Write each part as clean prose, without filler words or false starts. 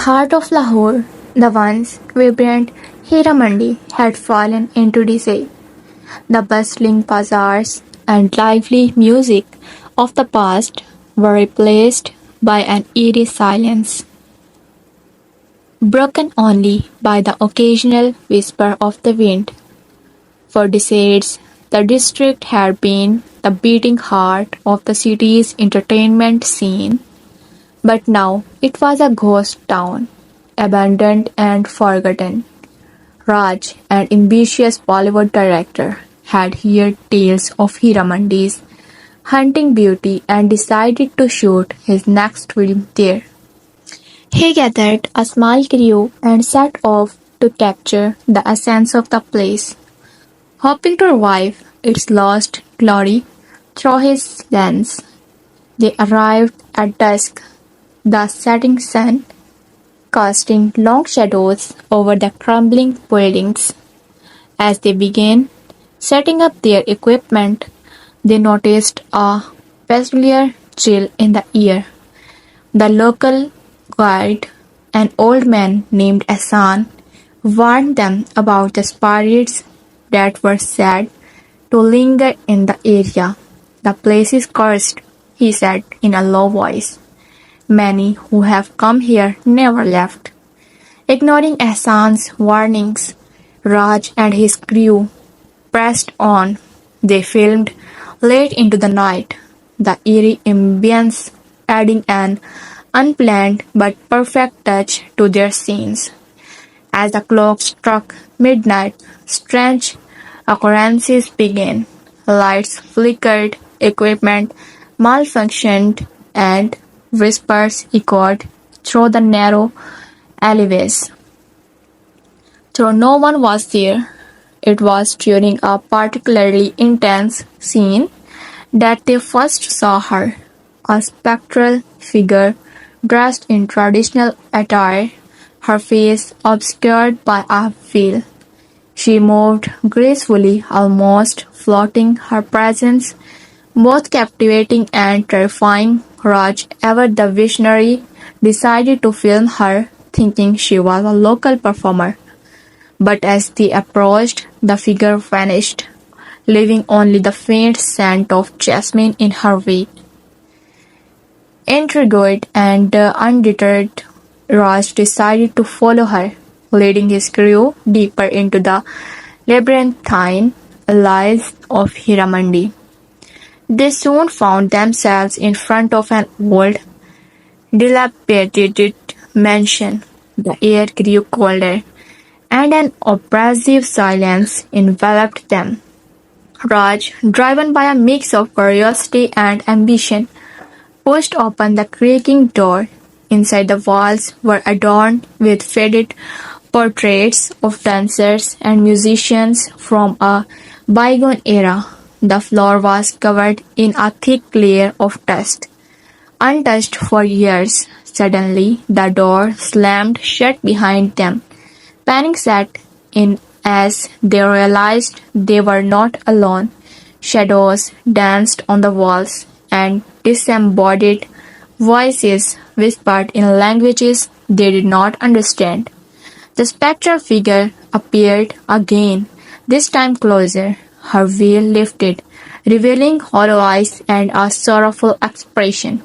heart of Lahore, the once vibrant Heeramandi had fallen into decay. The bustling bazaars and lively music of the past were replaced by an eerie silence, broken only by the occasional whisper of the wind. For decades, the district had been the beating heart of the city's entertainment scene, but now it was a ghost town, abandoned and forgotten. Raj, an ambitious Bollywood director, had heard tales of Heeramandi's hunting beauty and decided to shoot his next film there. He gathered a small crew and set off to capture the essence of the place, hoping to revive its lost glory through his lens. They arrived at dusk, the setting sun casting long shadows over the crumbling buildings. As they began setting up their equipment, they noticed a peculiar chill in the air. The local guide, an old man named Asan, warned them about the spirits that were said to linger in the area. The place is cursed, he said in a low voice. Many who have come here never left. Ignoring Ahsan's warnings, Raj and his crew pressed on. They filmed late into the night, the eerie ambience adding an unplanned but perfect touch to their scenes. As the clock struck midnight, strange occurrences began. Lights flickered, equipment malfunctioned, and whispers echoed through the narrow alleyways. Though no one was there, it was during a particularly intense scene that they first saw her, a spectral figure dressed in traditional attire, her face obscured by a veil. She moved gracefully, almost floating, her presence both captivating and terrifying. Raj, ever the visionary, decided to film her, thinking she was a local performer. But as they approached, the figure vanished, leaving only the faint scent of jasmine in her wake. Intrigued and undeterred, Raj decided to follow her, leading his crew deeper into the labyrinthine lies of Heeramandi. They soon found themselves in front of an old, dilapidated mansion. The air grew colder, and an oppressive silence enveloped them. Raj, driven by a mix of curiosity and ambition, pushed open the creaking door. Inside, the walls were adorned with faded portraits of dancers and musicians from a bygone era. The floor was covered in a thick layer of dust, untouched for years. Suddenly, the door slammed shut behind them. Panic set in as they realized they were not alone. Shadows danced on the walls, and disembodied voices whispered in languages they did not understand. The spectral figure appeared again, this time closer. Her veil lifted, revealing hollow eyes and a sorrowful expression.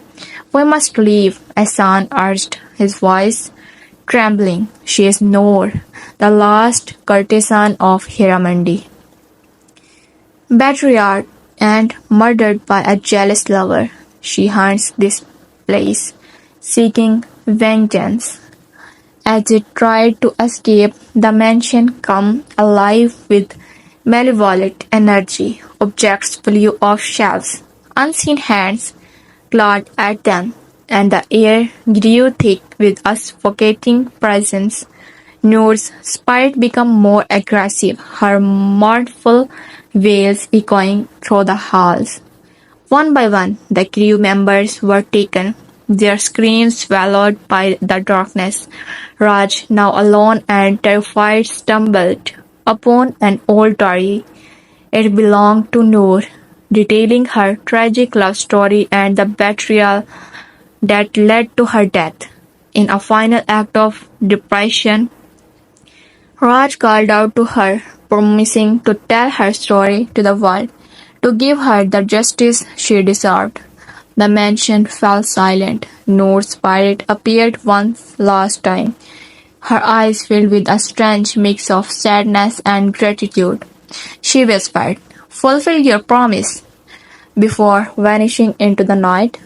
"We must leave," Ahsan urged, his voice trembling. "She is Noor, the last courtesan of Heeramandi, betrayed and murdered by a jealous lover. She haunts this place, seeking vengeance." As it tried to escape, the mansion came alive with malevolent energy. Objects flew off shelves. Unseen hands clawed at them, and the air grew thick with a suffocating presence. Noor's spirit became more aggressive, her mournful wails echoing through the halls. One by one, the crew members were taken, their screams swallowed by the darkness. Raj, now alone and terrified, stumbled upon an old diary. It belonged to Noor, detailing her tragic love story and the betrayal that led to her death. In a final act of depression, Raj called out to her, promising to tell her story to the world, to give her the justice she deserved. The mansion fell silent. Noor's spirit appeared one last time, her eyes filled with a strange mix of sadness and gratitude. She whispered, "Fulfill your promise," before vanishing into the night.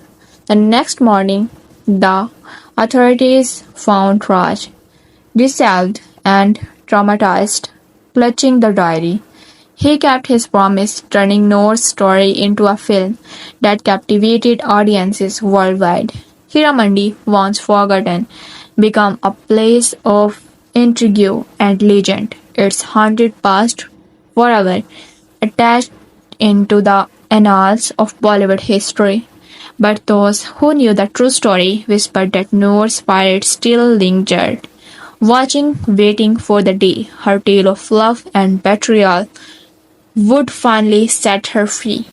The next morning, the authorities found Raj, disheveled and traumatized, clutching the diary. He kept his promise, turning Noor's story into a film that captivated audiences worldwide. Heeramandi, once forgotten, became a place of intrigue and legend, its haunted past forever etched into the annals of Bollywood history. But those who knew the true story whispered that Noor's spirit still lingered, watching, waiting for the day her tale of love and betrayal would finally set her free.